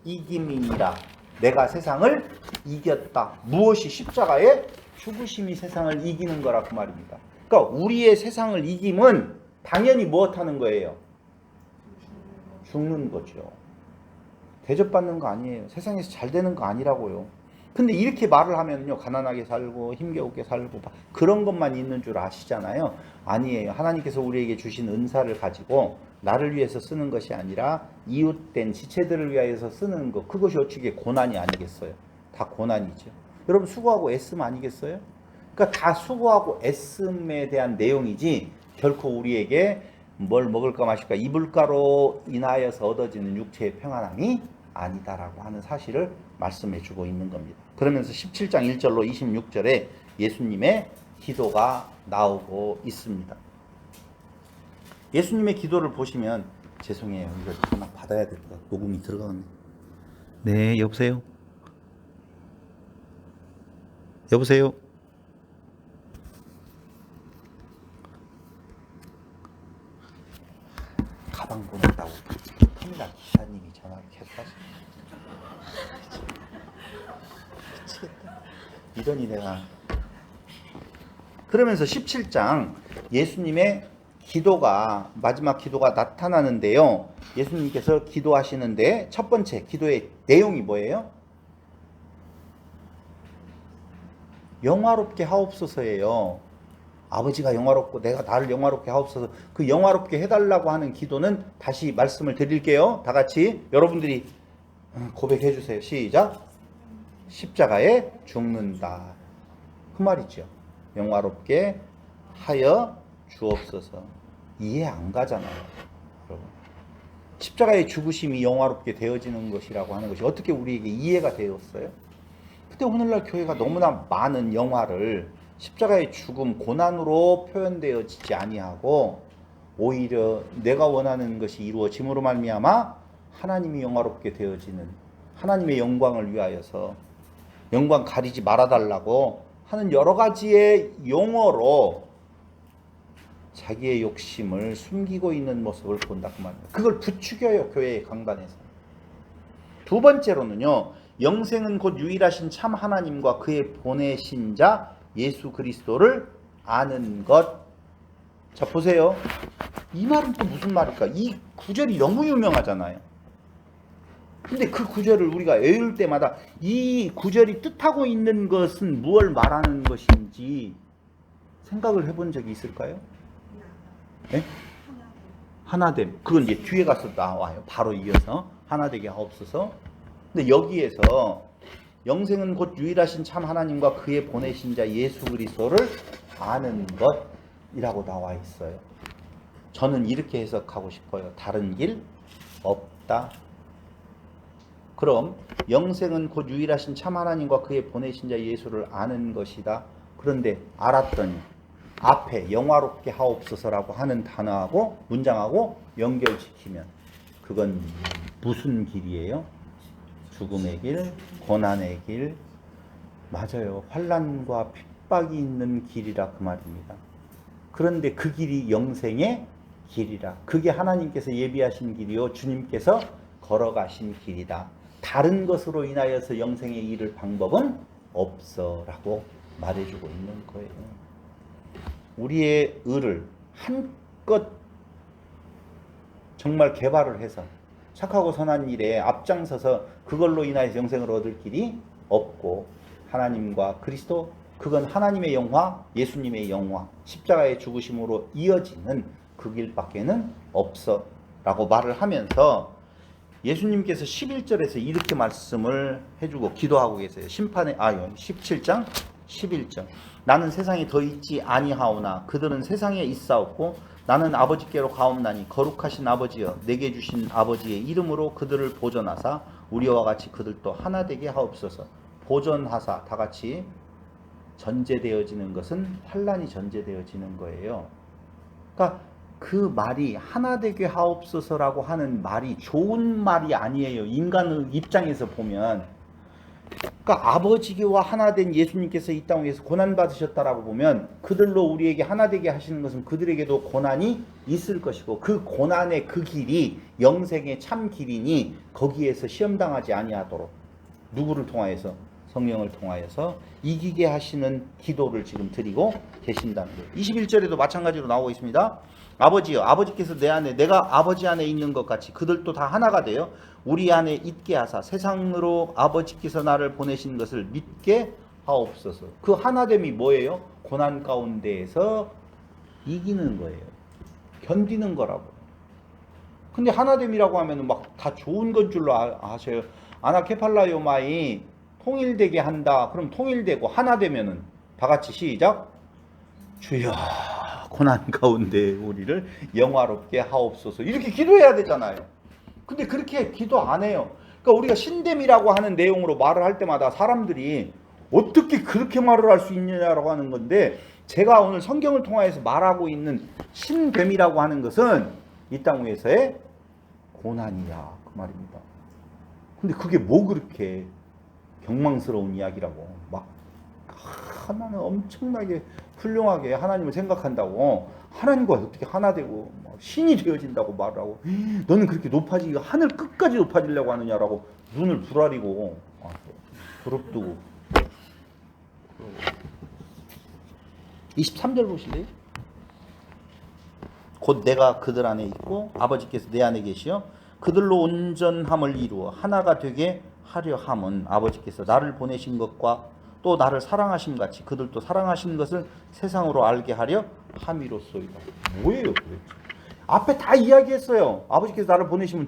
이김이니라. 내가 세상을 이겼다. 무엇이? 십자가의 죽으심이 세상을 이기는 거라 그 말입니다. 그러니까 우리의 세상을 이김은 당연히 무엇하는 거예요? 죽는 거죠. 대접받는 거 아니에요. 세상에서 잘 되는 거 아니라고요. 근데 이렇게 말을 하면요, 가난하게 살고 힘겨우게 살고 그런 것만 있는 줄 아시잖아요. 아니에요. 하나님께서 우리에게 주신 은사를 가지고 나를 위해서 쓰는 것이 아니라 이웃된 지체들을 위하여서 쓰는 것, 그것이 어찌게 고난이 아니겠어요? 다 고난이죠. 여러분 수고하고 애씀 아니겠어요? 그러니까 다 수고하고 애씀에 대한 내용이지 결코 우리에게 뭘 먹을까 마실까 입을까로 인하여서 얻어지는 육체의 평안함이 아니다라고 하는 사실을 말씀해 주고 있는 겁니다. 그러면서 17장 1절로 26절에 예수님의 기도가 나오고 있습니다. 예수님의 기도를 보시면, 죄송해요, 이거 전화 받아야 될 것 같아요. 녹음이 들어가네. 네, 여보세요? 여보세요? 가방 보낸다고 터미널 기사님이 전화를 계속 하시네요. 미치겠다. 이러니 내가. 그러면서 17장 예수님의 기도가, 마지막 기도가 나타나는데요. 예수님께서 기도하시는데 첫 번째 기도의 내용이 뭐예요? 영화롭게 하옵소서예요. 아버지가 영화롭고 내가 나를 영화롭게 하옵소서. 그 영화롭게 해달라고 하는 기도는 다시 말씀을 드릴게요. 다 같이 여러분들이 고백해 주세요. 시작. 십자가에 죽는다. 그 말이죠. 영화롭게 하여 주옵소서. 이해 안 가잖아요, 여러분. 십자가의 죽으심이 영화롭게 되어지는 것이라고 하는 것이 어떻게 우리에게 이해가 되었어요? 근데 오늘날 교회가 너무나 많은 영화를 십자가의 죽음, 고난으로 표현되어지지 아니하고 오히려 내가 원하는 것이 이루어짐으로 말미암아 하나님이 영화롭게 되어지는, 하나님의 영광을 위하여서 영광 가리지 말아달라고 하는 여러 가지의 용어로 자기의 욕심을 숨기고 있는 모습을 본다 그 말입니다. 그걸 부추겨요, 교회의 강단에서. 두 번째로는요, 영생은 곧 유일하신 참 하나님과 그의 보내신 자 예수 그리스도를 아는 것. 자, 보세요. 이 말은 또 무슨 말일까? 이 구절이 너무 유명하잖아요. 근데 그 구절을 우리가 외울 때마다 이 구절이 뜻하고 있는 것은 무엇을 말하는 것인지 생각을 해본 적이 있을까요? 네? 하나됨. 그건 이제 뒤에 가서 나와요. 바로 이어서 하나되게 하옵소서. 근데 여기에서 영생은 곧 유일하신 참 하나님과 그의 보내신 자 예수 그리스도를 아는 것이라고 나와 있어요. 저는 이렇게 해석하고 싶어요. 다른 길 없다. 그럼 영생은 곧 유일하신 참 하나님과 그의 보내신 자 예수를 아는 것이다. 그런데 알았더니 앞에 영화롭게 하옵소서라고 하는 단어하고 문장하고 연결시키면 그건 무슨 길이에요? 죽음의 길, 고난의 길. 맞아요. 환난과 핍박이 있는 길이라 그 말입니다. 그런데 그 길이 영생의 길이라. 그게 하나님께서 예비하신 길이요, 주님께서 걸어가신 길이다. 다른 것으로 인하여서 영생에 이를 방법은 없어라고 말해주고 있는 거예요. 우리의 의를 한껏 정말 개발을 해서 착하고 선한 일에 앞장서서 그걸로 인하여서 영생을 얻을 길이 없고, 하나님과 그리스도, 그건 하나님의 영화, 예수님의 영화, 십자가의 죽으심으로 이어지는 그 길밖에는 없어 라고 말을 하면서 예수님께서 11절에서 이렇게 말씀을 해주고 기도하고 계세요. 17장 11절. 나는 세상에 더 있지 아니하오나 그들은 세상에 있사옵고 나는 아버지께로 가옵나니 거룩하신 아버지여 내게 주신 아버지의 이름으로 그들을 보존하사 우리와 같이 그들도 하나 되게 하옵소서. 보존하사, 다 같이 전제되어지는 것은 환란이 전제되어지는 거예요. 그러니까 그 말이 하나 되게 하옵소서라고 하는 말이 좋은 말이 아니에요. 인간의 입장에서 보면. 그러니까 아버지와 하나 된 예수님께서 이 땅에서 고난 받으셨다라고 보면 그들로 우리에게 하나 되게 하시는 것은 그들에게도 고난이 있을 것이고, 그 고난의 그 길이 영생의 참 길이니 거기에서 시험당하지 아니하도록 누구를 통하여서? 성령을 통하여서 이기게 하시는 기도를 지금 드리고 계신다는 거예요. 21절에도 마찬가지로 나오고 있습니다. 아버지여, 아버지께서 내 안에, 내가 아버지 안에 있는 것 같이 그들도 다 하나가 되어 우리 안에 있게 하사 세상으로 아버지께서 나를 보내신 것을 믿게 하옵소서. 그 하나됨이 뭐예요? 고난 가운데에서 이기는 거예요. 견디는 거라고. 근데 하나됨이라고 하면 막 다 좋은 건 줄로 아셔요. 아나케팔라요마이 통일되게 한다. 그럼 통일되고 하나 되면은 다 같이 시작. 주여 고난 가운데 우리를 영화롭게 하옵소서. 이렇게 기도해야 되잖아요. 근데 그렇게 기도 안 해요. 그러니까 우리가 신됨이라고 하는 내용으로 말을 할 때마다 사람들이 어떻게 그렇게 말을 할 수 있느냐라고 하는 건데, 제가 오늘 성경을 통해서 말하고 있는 신됨이라고 하는 것은 이 땅 위에서의 고난이야 그 말입니다. 근데 그게 뭐 그렇게 경망스러운 이야기라고, 막 하나는 엄청나게 훌륭하게 하나님을 생각한다고, 하나님과 어떻게 하나 되고 신이 되어진다고 말하고, 너는 그렇게 높아지기, 하늘 끝까지 높아지려고 하느냐라고 눈을 부라리고 부릅뜨고. 23절 보실래요? 곧 내가 그들 안에 있고 아버지께서 내 안에 계시어 그들로 온전함을 이루어 하나가 되게 하려 함은 아버지께서 나를 보내신 것과 또 나를 사랑하심 같이 그들도 사랑하신 것을 세상으로 알게 하려 함이로소이다. 뭐예요 도대체? 앞에 다 이야기했어요. 아버지께서 나를 보내시면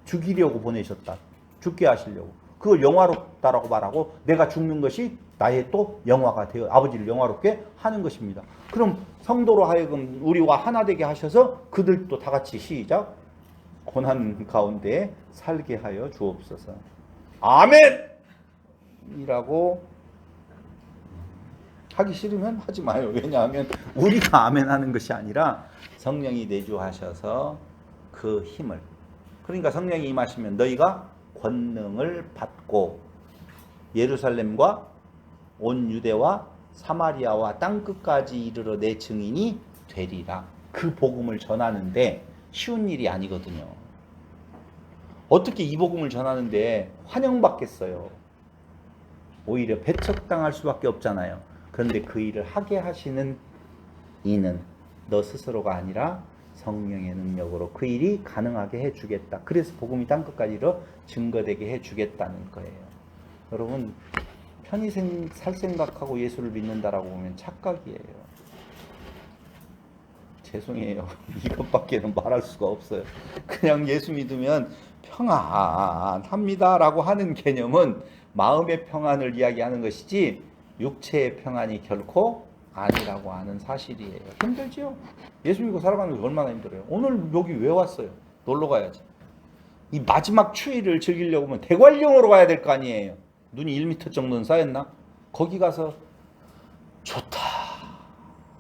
죽이려고 보내셨다. 죽게 하시려고. 그걸 영화롭다라고 말하고, 내가 죽는 것이 나의 또 영화가 되어 아버지를 영화롭게 하는 것입니다. 그럼 성도로 하여금 우리와 하나 되게 하셔서 그들도 다 같이 시작. 고난 가운데 살게 하여 주옵소서. 아멘! 이라고 하기 싫으면 하지 마요. 왜냐하면 우리가 아멘 하는 것이 아니라 성령이 내주하셔서 그 힘을, 그러니까 성령이 임하시면 너희가 권능을 받고 예루살렘과 온 유대와 사마리아와 땅끝까지 이르러 내 증인이 되리라. 그 복음을 전하는데 쉬운 일이 아니거든요. 어떻게 이 복음을 전하는데 환영받겠어요? 오히려 배척당할 수밖에 없잖아요. 그런데 그 일을 하게 하시는 이는 너 스스로가 아니라 성령의 능력으로 그 일이 가능하게 해주겠다. 그래서 복음이 땅끝까지 이르러 증거되게 해주겠다는 거예요. 여러분, 편히 살 생각하고 예수를 믿는다라고 보면 착각이에요. 죄송해요. 이것밖에는 말할 수가 없어요. 그냥 예수 믿으면 평안합니다라고 하는 개념은 마음의 평안을 이야기하는 것이지 육체의 평안이 결코 아니라고 하는 사실이에요. 힘들지요? 예수 믿고 살아가는 게 얼마나 힘들어요. 오늘 여기 왜 왔어요? 놀러 가야지. 이 마지막 추위를 즐기려고 하면 대관령으로 가야 될 거 아니에요. 눈이 1m 정도는 쌓였나? 거기 가서 좋다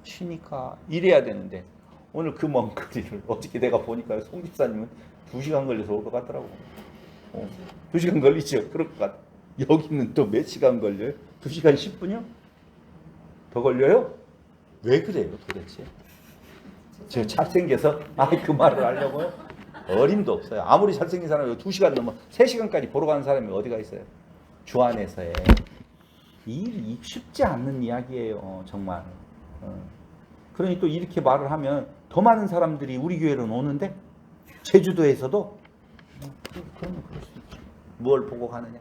쉬니까 이래야 되는데, 오늘 그 먼 거리를 어저께 내가 보니까 송 집사님은 2시간 걸려서 올 것 같더라고. 2시간 걸리죠? 그럴 것 같아. 여기는 또 몇 시간 걸려요? 2시간 10분이요? 더 걸려요? 왜 그래요 도대체? 제가 잘생겨서 그 말을 하려고요? 어림도 없어요. 아무리 잘생긴 사람이 2시간 넘어 3시간까지 보러 가는 사람이 어디가 있어요? 주 안에서의 이 쉽지 않는 이야기예요. 정말. 그러니 또 이렇게 말을 하면 더 많은 사람들이 우리 교회로 오는데 제주도에서도 그러면 그럴 수 있죠. 무엇을 보고 가느냐?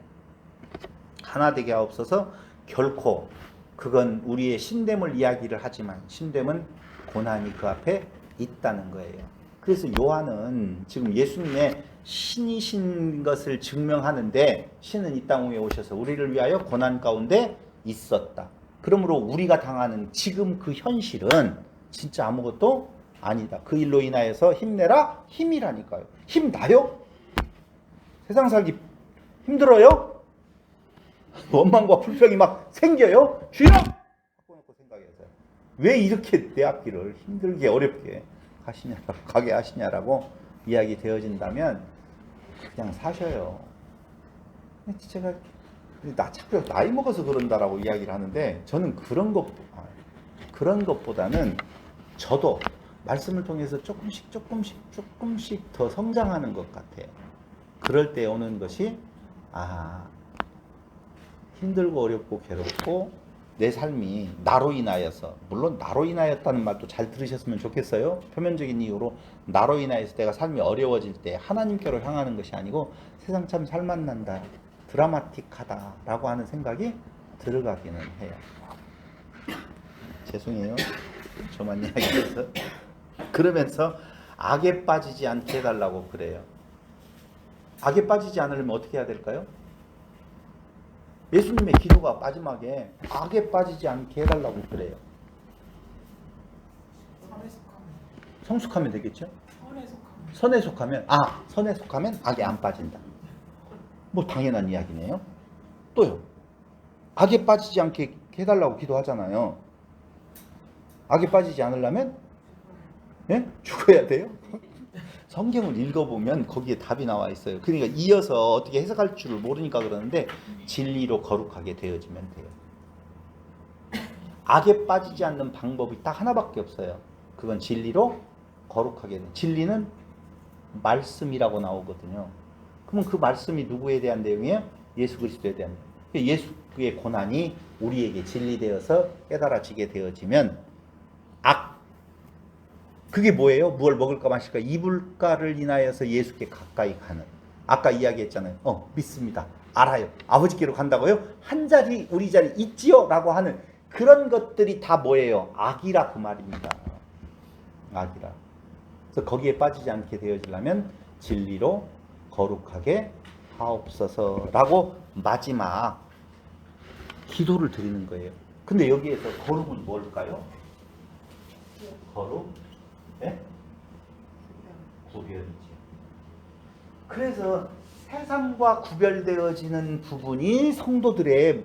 하나 되게 하옵소서. 결코 그건 우리의 신됨을 이야기를 하지만 신됨은 고난이 그 앞에 있다는 거예요. 그래서 요한은 지금 예수님의 신이신 것을 증명하는데 신은 이 땅 위에 오셔서 우리를 위하여 고난 가운데 있었다. 그러므로 우리가 당하는 지금 그 현실은 진짜 아무것도 아니다. 그 일로 인하여서 힘내라? 힘이라니까요. 힘나요? 세상 살기 힘들어요? 원망과 불평이 막 생겨요? 주여! 바꿔놓고 생각해서요. 왜 이렇게 내 앞길을 힘들게 어렵게 가게 하시냐라고 이야기 되어진다면 그냥 사셔요. 제가 자꾸 나이 먹어서 그런다라고 이야기를 하는데 저는 그런 것보다는 저도 말씀을 통해서 조금씩 더 성장하는 것 같아요. 그럴 때 오는 것이 힘들고 어렵고 괴롭고 내 삶이 나로 인하여서, 물론 나로 인하였다는 말도 잘 들으셨으면 좋겠어요. 표면적인 이유로 나로 인하여서 내가 삶이 어려워질 때 하나님께로 향하는 것이 아니고 세상 참 살맛난다, 드라마틱하다 라고 하는 생각이 들어가기는 해요. 죄송해요. 저만 이야기해서. 그러면서 악에 빠지지 않게 해달라고 그래요. 악에 빠지지 않으려면 어떻게 해야 될까요? 예수님의 기도가 마지막에 악에 빠지지 않게 해달라고 그래요. 성숙하면 되겠죠? 선에 속하면 선에 속하면 악에 안 빠진다. 뭐 당연한 이야기네요. 또요. 악에 빠지지 않게 해달라고 기도하잖아요. 악에 빠지지 않으려면 죽어야 돼요? 성경을 읽어보면 거기에 답이 나와 있어요. 그러니까 이어서 어떻게 해석할 줄을 모르니까 그러는데 진리로 거룩하게 되어지면 돼요. 악에 빠지지 않는 방법이 딱 하나밖에 없어요. 그건 진리로 거룩하게 돼요. 진리는 말씀이라고 나오거든요. 그러면 그 말씀이 누구에 대한 내용이에요? 예수 그리스도에 대한 내용. 예수의 고난이 우리에게 진리되어서 깨달아지게 되어지면 그게 뭐예요? 무엇을 먹을까 마실까? 이불가를 인하여서 예수께 가까이 가는. 아까 이야기했잖아요. 믿습니다. 알아요. 아버지께로 간다고요? 한 자리 우리 자리 있지요? 라고 하는 그런 것들이 다 뭐예요? 악이라 그 말입니다. 악이라. 그래서 거기에 빠지지 않게 되어지려면 진리로 거룩하게 하옵소서 라고 마지막 기도를 드리는 거예요. 근데 여기에서 거룩은 뭘까요? 거룩? 구별이죠. 그래서 세상과 구별되어지는 부분이 성도들의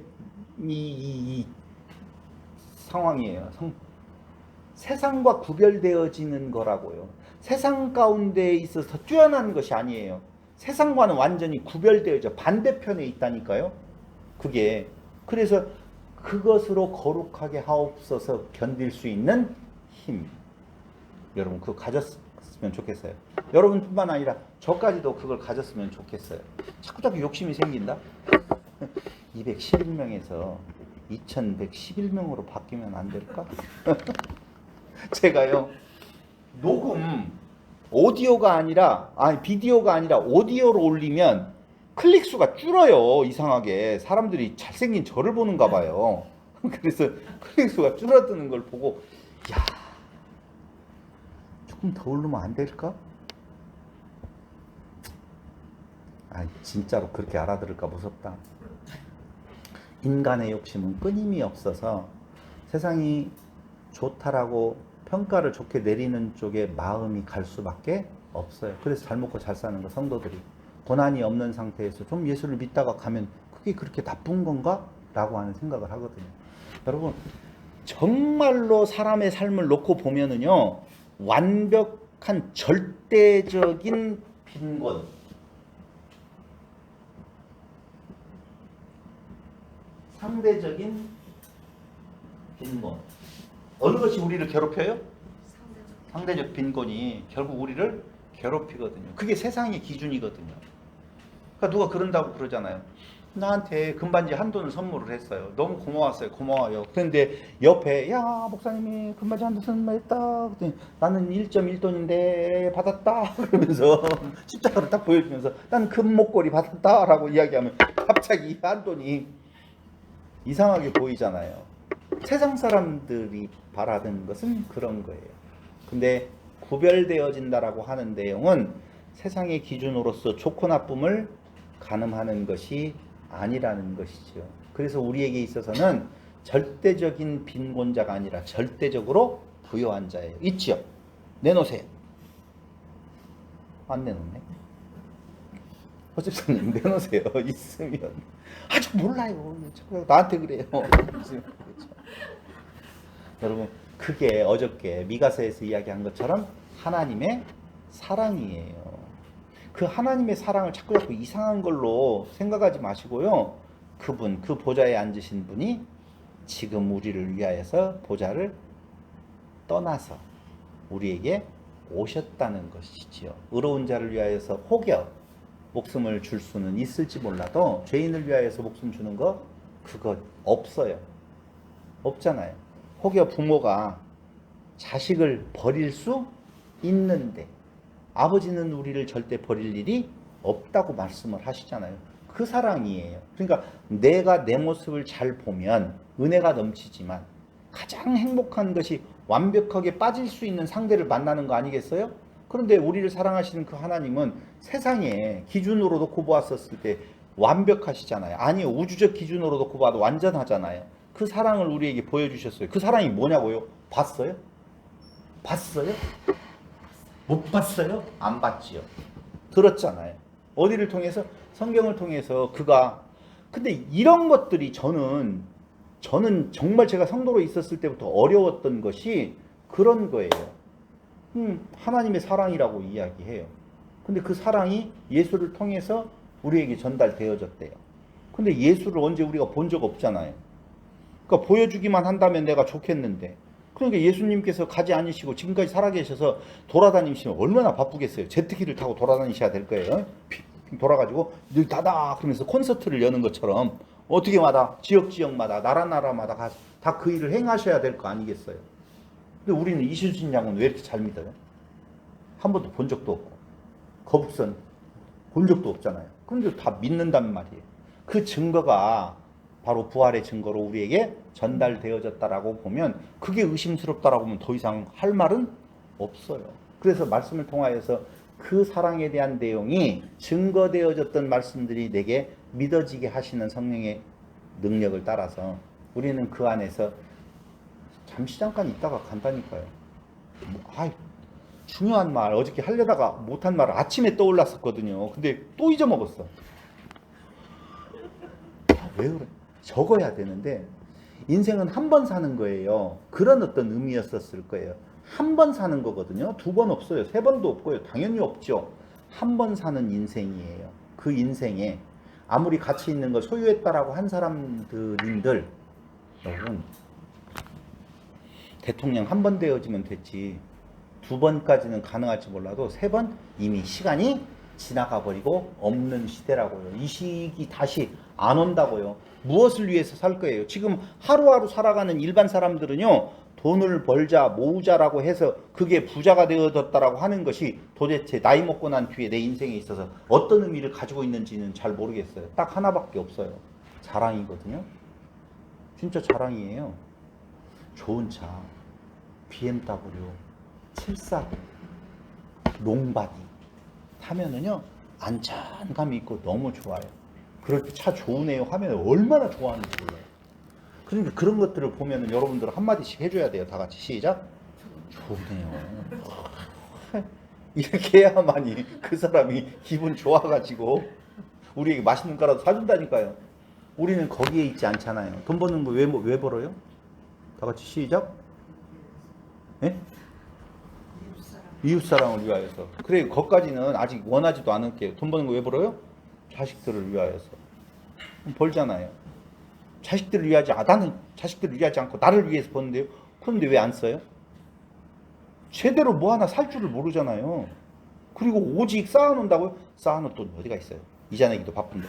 이 상황이에요. 세상과 구별되어지는 거라고요. 세상 가운데 있어서 뛰어난 것이 아니에요. 세상과는 완전히 구별되어져 반대편에 있다니까요. 그게 그래서 그것으로 거룩하게 하옵소서 견딜 수 있는 힘. 여러분 그거 가졌으면 좋겠어요. 여러분뿐만 아니라 저까지도 그걸 가졌으면 좋겠어요. 자꾸 욕심이 생긴다. 211명에서 2111명으로 바뀌면 안 될까? 제가요 녹음 오디오가 아니라 비디오가 아니라 오디오로 올리면 클릭 수가 줄어요. 이상하게 사람들이 잘생긴 저를 보는가 봐요. 그래서 클릭 수가 줄어드는 걸 보고 조금 더 오르면 안 될까? 진짜로 그렇게 알아들을까 무섭다. 인간의 욕심은 끊임이 없어서 세상이 좋다라고 평가를 좋게 내리는 쪽에 마음이 갈 수밖에 없어요. 그래서 잘 먹고 잘 사는 거 성도들이 고난이 없는 상태에서 좀 예수를 믿다가 가면 그게 그렇게 나쁜 건가? 라고 하는 생각을 하거든요. 여러분 정말로 사람의 삶을 놓고 보면은요 완벽한 절대적인 빈곤, 상대적인 빈곤, 어느 것이 우리를 괴롭혀요? 상대적 빈곤이 결국 우리를 괴롭히거든요. 그게 세상의 기준이거든요. 그러니까 누가 그런다고 그러잖아요. 나한테 금반지 한 돈을 선물을 했어요. 너무 고마웠어요. 고마워요. 그런데 옆에 야 목사님이 금반지 한 돈 선물했다. 그랬더니 나는 1.1돈인데 받았다. 그러면서 십자가를 딱 보여주면서 난 금목걸이 받았다라고 이야기하면 갑자기 한 돈이 이상하게 보이잖아요. 세상 사람들이 바라는 것은 그런 거예요. 근데 구별되어진다라고 하는 내용은 세상의 기준으로서 좋고 나쁨을 가늠하는 것이 아니라는 것이죠. 그래서 우리에게 있어서는 절대적인 빈곤자가 아니라 절대적으로 부유한 자예요. 있지요? 내놓으세요. 안 내놓네. 허집사님 내놓으세요. 있으면. 아주 몰라요. 나한테 그래요. 여러분 그게 어저께 미가서에서 이야기한 것처럼 하나님의 사랑이에요. 그 하나님의 사랑을 자꾸 이상한 걸로 생각하지 마시고요. 그분, 그 보좌에 앉으신 분이 지금 우리를 위하여서 보좌를 떠나서 우리에게 오셨다는 것이지요. 의로운 자를 위하여서 혹여 목숨을 줄 수는 있을지 몰라도 죄인을 위하여서 목숨 주는 거 그거 없어요. 없잖아요. 혹여 부모가 자식을 버릴 수 있는데 아버지는 우리를 절대 버릴 일이 없다고 말씀을 하시잖아요. 그 사랑이에요. 그러니까 내가 내 모습을 잘 보면 은혜가 넘치지만 가장 행복한 것이 완벽하게 빠질 수 있는 상대를 만나는 거 아니겠어요? 그런데 우리를 사랑하시는 그 하나님은 세상에 기준으로 놓고 보았었을 때 완벽하시잖아요. 아니요. 우주적 기준으로 놓고 봐도 완전하잖아요. 그 사랑을 우리에게 보여주셨어요. 그 사랑이 뭐냐고요? 봤어요? 봤어요? 못 봤어요? 안 봤지요. 들었잖아요. 어디를 통해서? 성경을 통해서 그가. 근데 이런 것들이 저는 정말 제가 성도로 있었을 때부터 어려웠던 것이 그런 거예요. 하나님의 사랑이라고 이야기해요. 근데 그 사랑이 예수를 통해서 우리에게 전달되어졌대요. 근데 예수를 언제 우리가 본 적 없잖아요. 그러니까 보여주기만 한다면 내가 좋겠는데, 그러니까 예수님께서 가지 않으시고 지금까지 살아계셔서 돌아다니시면 얼마나 바쁘겠어요. 제트기를 타고 돌아다니셔야 될 거예요. 핑핑 돌아가지고 늘 다다 그러면서 콘서트를 여는 것처럼 어떻게마다 지역마다 나라마다 다 그 일을 행하셔야 될 거 아니겠어요. 근데 우리는 이순신 장군 왜 이렇게 잘 믿어요? 한 번도 본 적도 없고 거북선 본 적도 없잖아요. 그런데 다 믿는단 말이에요. 그 증거가 바로 부활의 증거로 우리에게 전달되어졌다라고 보면, 그게 의심스럽다라고 하면 더 이상 할 말은 없어요. 그래서 말씀을 통하여서 그 사랑에 대한 내용이 증거되어졌던 말씀들이 내게 믿어지게 하시는 성령의 능력을 따라서 우리는 그 안에서 잠깐 있다가 간다니까요. 중요한 말 어저께 하려다가 못한 말을 아침에 떠올랐었거든요. 근데 또 잊어먹었어. 왜 그래? 적어야 되는데, 인생은 한 번 사는 거예요. 그런 어떤 의미였었을 거예요. 한 번 사는 거거든요. 두 번 없어요. 세 번도 없고요. 당연히 없죠. 한 번 사는 인생이에요. 그 인생에 아무리 가치 있는 걸 소유했다라고 한 사람들인들, 여러분 대통령 한 번 되어지면 됐지, 두 번까지는 가능할지 몰라도 세 번 이미 시간이 지나가 버리고 없는 시대라고요. 이 시기 다시 안 온다고요. 무엇을 위해서 살 거예요? 지금 하루하루 살아가는 일반 사람들은요, 돈을 벌자 모으자라고 해서 그게 부자가 되어졌다라고 하는 것이 도대체 나이 먹고 난 뒤에 내 인생에 있어서 어떤 의미를 가지고 있는지는 잘 모르겠어요. 딱 하나밖에 없어요. 자랑이거든요. 진짜 자랑이에요. 좋은 차, BMW, 740, 롱바디 타면은요 안전감이 있고 너무 좋아요. 그럴 때 차 좋으네요 하면 얼마나 좋아하는지 몰라요. 그러니까 그런 것들을 보면은 여러분들 한마디씩 해줘야 돼요. 다 같이 시작. 좋네요. 이렇게 해야만이 그 사람이 기분 좋아가지고 우리에게 맛있는 거라도 사준다니까요. 우리는 거기에 있지 않잖아요. 돈 버는 거 왜 벌어요? 다 같이 시작. 예? 이웃사랑을 위하여서. 그래, 거기까지는 아직 원하지도 않을게요. 돈 버는 거 왜 벌어요? 자식들을 위하여서. 벌잖아요. 자식들을 위하지, 나는 자식들을 위하지 않고 나를 위해서 버는데요. 그런데 왜 안 써요? 제대로 뭐 하나 살 줄을 모르잖아요. 그리고 오직 쌓아놓는다고요? 쌓아놓을 돈이 어디가 있어요? 이자 내기도 바쁜데.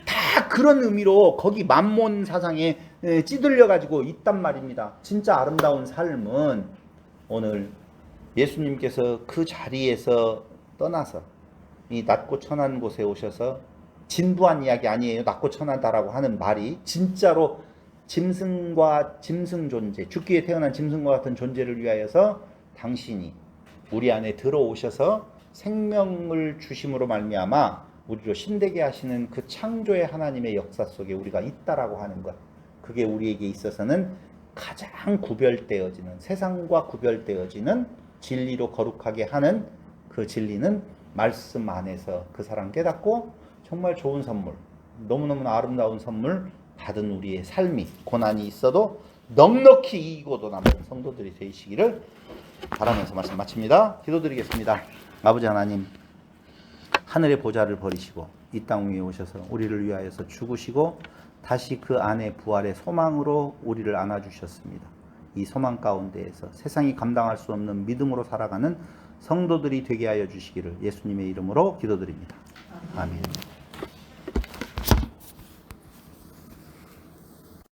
다 그런 의미로 거기 만몬 사상에 찌들려 가지고 있단 말입니다. 진짜 아름다운 삶은 오늘 예수님께서 그 자리에서 떠나서 이 낮고 천한 곳에 오셔서 진부한 이야기 아니에요. 낮고 천하다라고 하는 말이 진짜로 짐승과 짐승 존재, 죽기에 태어난 짐승과 같은 존재를 위하여서 당신이 우리 안에 들어오셔서 생명을 주심으로 말미암아 우리로 신되게 하시는 그 창조의 하나님의 역사 속에 우리가 있다라고 하는 것. 그게 우리에게 있어서는 가장 구별되어지는, 세상과 구별되어지는 진리로 거룩하게 하는 그 진리는 말씀 안에서 그 사람 깨닫고 정말 좋은 선물, 너무너무 아름다운 선물 받은 우리의 삶이 고난이 있어도 넉넉히 이기고도 남은 성도들이 되시기를 바라면서 말씀 마칩니다. 기도드리겠습니다. 아버지 하나님, 하늘의 보좌를 버리시고 이 땅 위에 오셔서 우리를 위하여서 죽으시고 다시 그 안에 부활의 소망으로 우리를 안아주셨습니다. 이 소망 가운데에서 세상이 감당할 수 없는 믿음으로 살아가는 성도들이 되게 하여 주시기를 예수님의 이름으로 기도드립니다. 아멘.